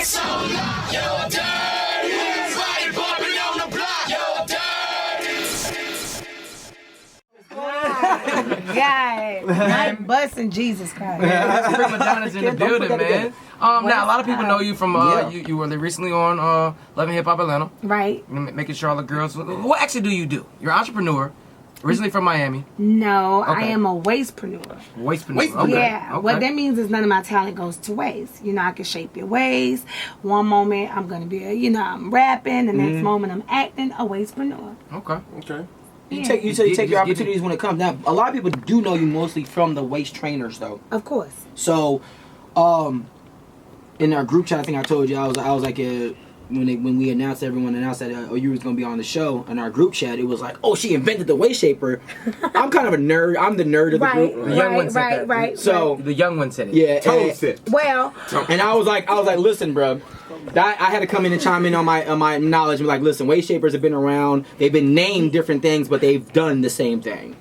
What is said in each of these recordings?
so long. You're dirty. Body bumping on the block. You're dirty. God, I'm busting Jesus Christ. PreMadonna's in the building, man. Now a lot of people know you from you were recently on Love and Hip Hop Atlanta, Right. making sure all the girls. What actually do you do? You're an entrepreneur, originally from Miami. No, Okay. I am a waist-preneur. Waist-preneur. Okay. Yeah, Okay. what that means is none of my talent goes to waste. You know, I can shape your waist. One moment I'm gonna be, I'm rapping. The next moment I'm acting. A waist-preneur. Okay. Okay. You take your opportunities when it comes. Now, a lot of people do know you mostly from the waist trainers, though. Of course. So, in our group chat, I think I told you I was like when we announced that you was gonna be on the show in our group chat, it was like, oh, she invented the waist shaper. I'm kind of a nerd. I'm the nerd of the group. The young one said that. Right. So the young one said it. yeah, Tone said. Well, and I was like, listen, bro. I had to come in and chime in on my knowledge. And be like, listen, waist shapers have been around. They've been named different things, but they've done the same thing.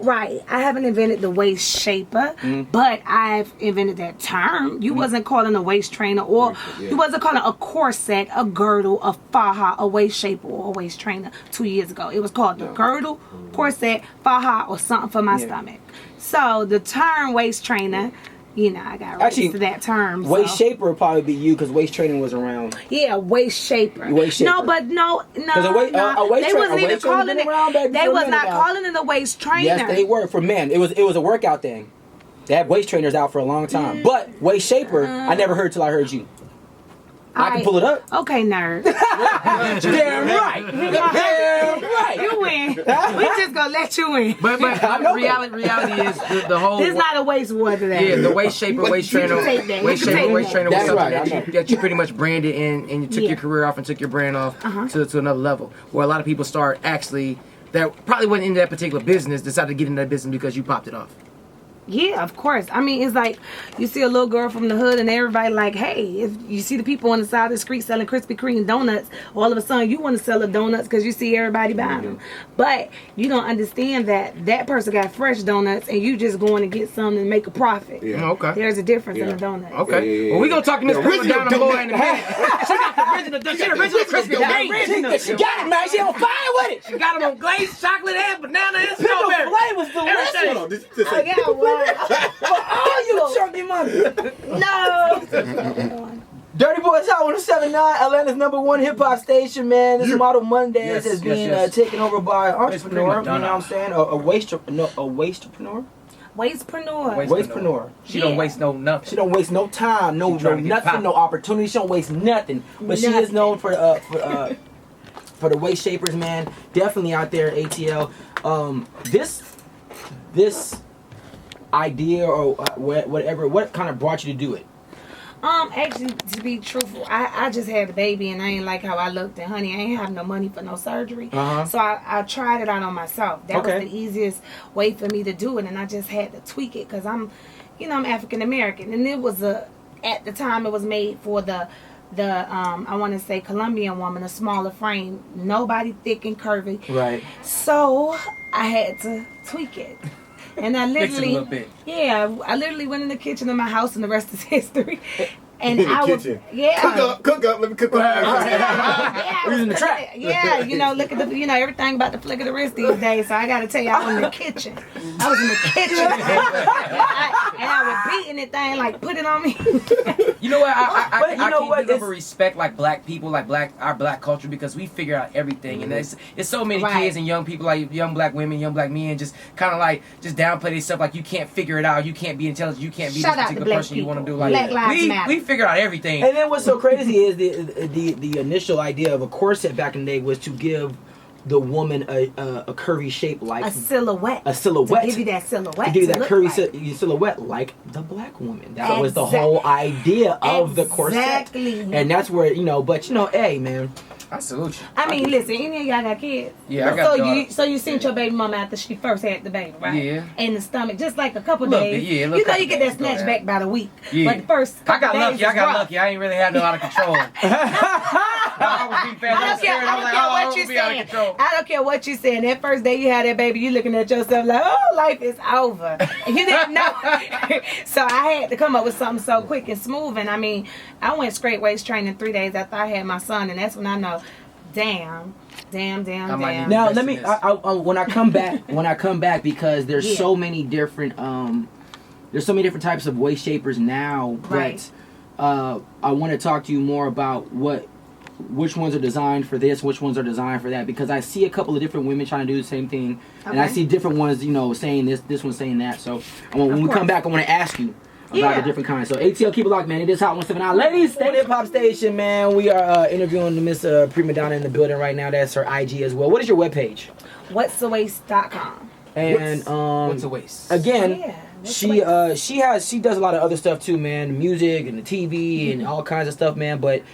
right. I haven't invented the waist shaper, but I've invented that term. You wasn't calling a waist trainer, or you wasn't calling a corset, a girdle, a faja, a waist shaper, or a waist trainer 2 years ago. It was called the girdle, corset, faja, or something for my stomach. So the term waist trainer, I got raised to that term. Waist shaper would probably be you because waist training was around. Yeah, waist shaper. Waist shaper. No, but no. A waist They wasn't even calling it. They was not now. calling it a waist trainer. Yes, they were for men. It was a workout thing. They had waist trainers out for a long time, but waist shaper I never heard till I heard you. I can pull it up. Okay, nerd. Damn right. Damn right. You win. We just gonna let you win. But reality is the whole. It's not a waist war today. Yeah, the waist shaper, waist trainer, waist shaper, waist trainer was That's something right, that you pretty much branded and you took your career off and took your brand off to another level. Where a lot of people start actually that probably wasn't in that particular business decided to get in that business because you popped it off. Yeah, of course. I mean, it's like you see a little girl from the hood and everybody like, hey, if you see the people on the side of the street selling Krispy Kreme donuts, all of a sudden you want to sell the donuts because you see everybody buying them. But you don't understand that person got fresh donuts and you just going to get some and make a profit. Yeah. Okay. There's a difference in the donuts. Okay. Well, we're going to talk to Miss PreMadonna more in a minute. She got the original Krispy Kreme. She got it, man. She on fire with it. She got them on glazed chocolate and banana and strawberry. Flavors delicious. Hold on. Did you just I say got one. Oh, you chunky mother. No. Dirty Boys Hot 107.9, Atlanta's #1 hip hop station, man. This Model Mondays is being taken over by an entrepreneur. You know what I'm saying? A waist-preneur. Waist-preneur. She don't waste no nothing. She don't waste no time, no nothing, no opportunity. She don't waste nothing. But she is known for the waist shapers, man. Definitely out there, ATL. This idea or whatever, what kind of brought you to do it? Actually, to be truthful, I just had a baby and I ain't like how I looked, and honey, I ain't have no money for no surgery. So I tried it out on myself. That was the easiest way for me to do it, and I just had to tweak it because I'm African American, and it was at the time it was made for the I want to say Colombian woman, a smaller frame, nobody thick and curvy. Right. So I had to tweak it. And I literally, I literally went in the kitchen of my house, and the rest is history. And in the kitchen. Cook up, let me cook up. Using the trap. Yeah, look at the, everything about the flick of the wrist these days. So I got to tell you, I was in the kitchen. I was in the kitchen. and I was beating that thing, like, put it on me. You know what? I can't give respect like black people, like our black culture, because we figure out everything, and it's so many kids and young people, like young black women, young black men, just kind of like just downplay themselves, like you can't figure it out, you can't be intelligent, you can't be this particular person you want to do. Like Black Lives Matter. We figure out everything. And then what's so crazy is the initial idea of a corset back in the day was to give the woman a curvy shape, like a silhouette. To give you that silhouette. To give you that curvy silhouette like the black woman. That was the whole idea of the corset. Exactly. And that's where, hey, man. I salute you. I mean, listen, any of y'all got kids? Yeah, I got So you seen your baby mama after she first had the baby, right? Yeah. In the stomach, just like a couple days. Bit, yeah, you get that snatch back by the week. Yeah. But the first couple I got lucky. I ain't really had a lot of control. I was being fast. I was scared. I was like, oh, I'm be out of control. I don't care what you're saying. That first day you had that baby, you looking at yourself like, oh, life is over. And you didn't know. So I had to come up with something so quick and smooth. And I mean, I went straight waist training 3 days after I had my son, and that's when I know, damn. Now let me. When I come back, because there's so many different types of waist shapers now. Right. But I want to talk to you more about which ones are designed for this, which ones are designed for that, because I see a couple of different women trying to do the same thing, and I see different ones, saying this one's saying that. So when we come back, I want to ask you about the different kinds. So ATL, keep it locked, man. It is Hot 179. Ladies, stay Hip Hop Station, man. We are interviewing Miss PreMadonna in the building right now. That's her IG as well. What is your webpage? Whatsthewaist.com. And what's the waist? Again, she does a lot of other stuff too, man. Music and the TV and all kinds of stuff, man. But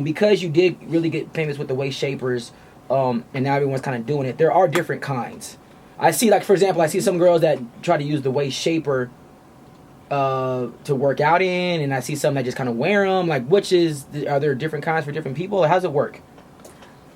because you did really get famous with the waist shapers, and now everyone's kind of doing it, there are different kinds. I see, like, for example, I see some girls that try to use the waist shaper to work out in, and I see some that just kind of wear them. Like, are there different kinds for different people? How does it work?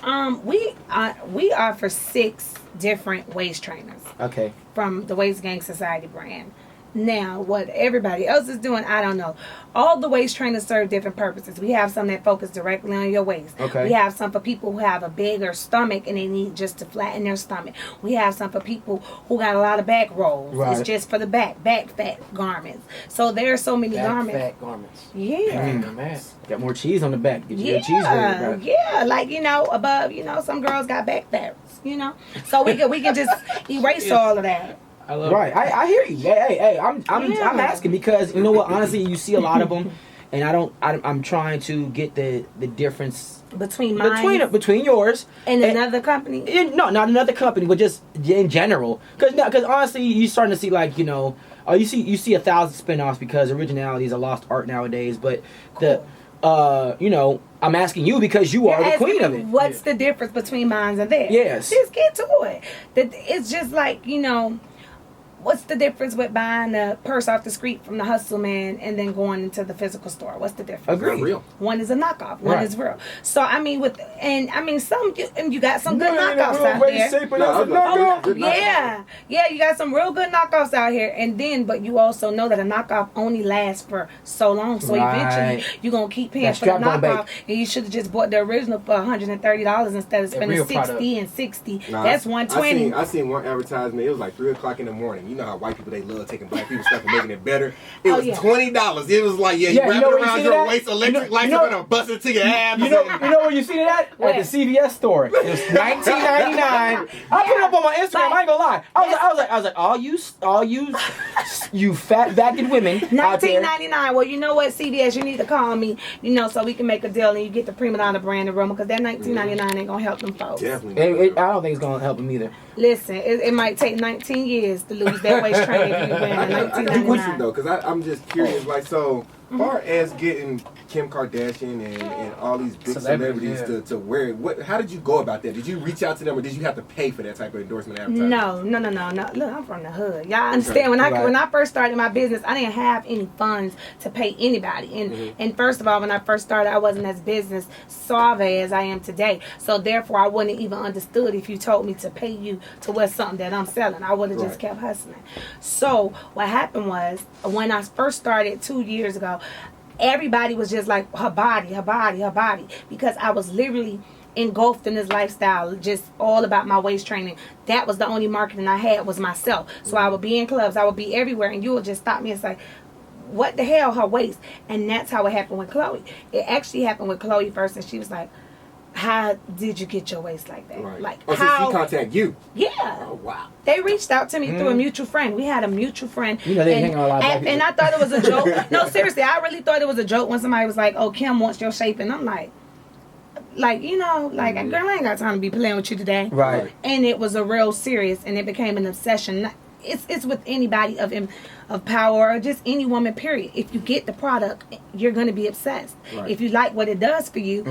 We offer 6 different waist trainers. Okay. From the Waist Gang Society brand. Now, what everybody else is doing, I don't know. All the waist trainers serve different purposes. We have some that focus directly on your waist. Okay. We have some for people who have a bigger stomach and they need just to flatten their stomach. We have some for people who got a lot of back rolls. Right. It's just for the back fat garments. So there are so many garments. Fat garments. Yeah. Man. Got more cheese on the back. Get you a cheese burger, bro. Yeah, like, above, some girls got back fats, So we can just erase all of that. Right, I hear you. Hey, I'm asking because you know what? Honestly, you see a lot of them, and I'm trying to get the difference between yours and another company. No, not another company, but just in general. Because honestly, you're starting to see you see 1,000 spinoffs because originality is a lost art nowadays. But I'm asking you because you are the queen of it. What's the difference between mine and theirs? Yes. Just get to it. It's just like, what's the difference with buying a purse off the street from the hustle man and then going into the physical store? What's the difference? Agreed. Real. One is a knockoff. One is real. So I mean, you got some good knockoffs out there. Yeah, you got some real good knockoffs out here. And then, but you also know that a knockoff only lasts for so long. So eventually, you're gonna keep paying for the knockoff, and you should have just bought the original for $130 instead of spending $60 and $60. That's $120. I seen one advertisement. It was like 3:00 in the morning. You know how white people, they love taking black people stuff and making it better. It was $20. It was like, you wrap it around your waist, electric lights are gonna bust it to your abs. You know where you see that? At the CVS store. It was $19.99. I put it up on my Instagram. I ain't gonna lie. I was like, all you fat backed women. $19.99. Well, you know what, CVS, you need to call me, so we can make a deal and you get the PreMadonna brand aroma, because that $19.99 ain't gonna help them folks. Definitely. I don't think it's gonna help them either. Listen, it might take 19 years to lose that waist training if you wear $19.99. Though, because I'm just curious, like, so far as getting Kim Kardashian and all these big celebrities to wear it, how did you go about that? Did you reach out to them, or did you have to pay for that type of endorsement advertising? No. Look, I'm from the hood. Y'all understand, when I first started my business, I didn't have any funds to pay anybody. And first of all, when I first started, I wasn't as business savvy as I am today. So therefore, I wouldn't even understood if you told me to pay you to wear something that I'm selling. I would have just kept hustling. So what happened was, when I first started 2 years ago, everybody was just like, her body, because I was literally engulfed in this lifestyle, just all about my waist training. That was the only marketing I had, was myself. So I would be in clubs, I would be everywhere, and you would just stop me and say, what the hell, her waist? And that's how it happened with Chloe. It actually happened with Chloe first, and she was like, how did you get your waist like that? Right. Like, so she contacted you? Yeah. Oh, wow. They reached out to me through a mutual friend. We had a mutual friend. They hang on a lot of and I thought it was a joke. No, seriously, I really thought it was a joke when somebody was like, oh, Kim wants your shape. And I'm like, girl, I ain't got time to be playing with you today. Right. And it was a real serious, and it became an obsession. It's with anybody of power, or just any woman, period. If you get the product, you're going to be obsessed. Right. If you like what it does for you,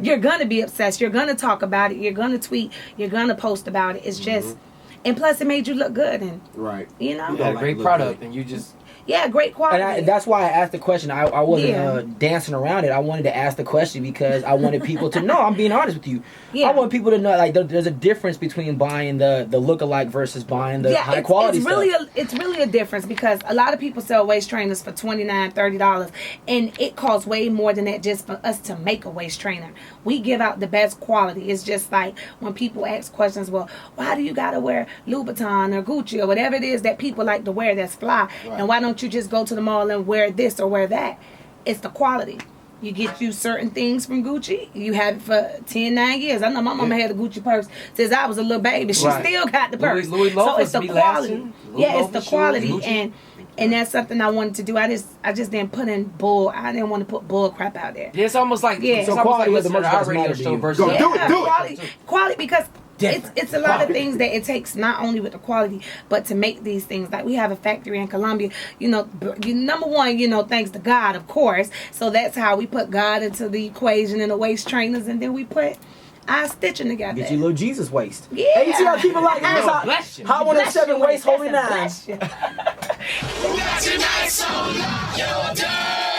you're going to be obsessed. You're going to talk about it. You're going to tweet. You're going to post about it. It's just, and plus it made you look good. And, right. You got a great product, and you just... Yeah, great quality. And that's why I asked the question. I wasn't dancing around it. I wanted to ask the question because I wanted people to know. I'm being honest with you. Yeah. I want people to know like there's a difference between buying the lookalike versus buying the high quality stuff. It's really a difference because a lot of people sell waist trainers for $29, $30, and it costs way more than that just for us to make a waist trainer. We give out the best quality. It's just like when people ask questions, well, why do you gotta wear Louboutin or Gucci or whatever it is that people like to wear that's fly, and why don't you just go to the mall and wear this or wear that? It's the quality. You get you certain things from Gucci. You have it for 10, 9 years. I know my mama had a Gucci purse since I was a little baby. She still got the purse. Louis so it's the quality. It's the quality. Gucci. And that's something I wanted to do. I just didn't put in bull. I didn't want to put bull crap out there. Yeah, it's almost like so quality like the merchandise radio show versus do it. Quality because it's a lot of things that it takes not only with the quality but to make these things. Like we have a factory in Colombia. Number one, thanks to God, of course. So that's how we put God into the equation in the waist trainers, and then we put our stitching together. Get you a little Jesus waist. Yeah. Hey, you see how people like this? Hot 107 waist holding 9. Tonight's so long, you're dirty.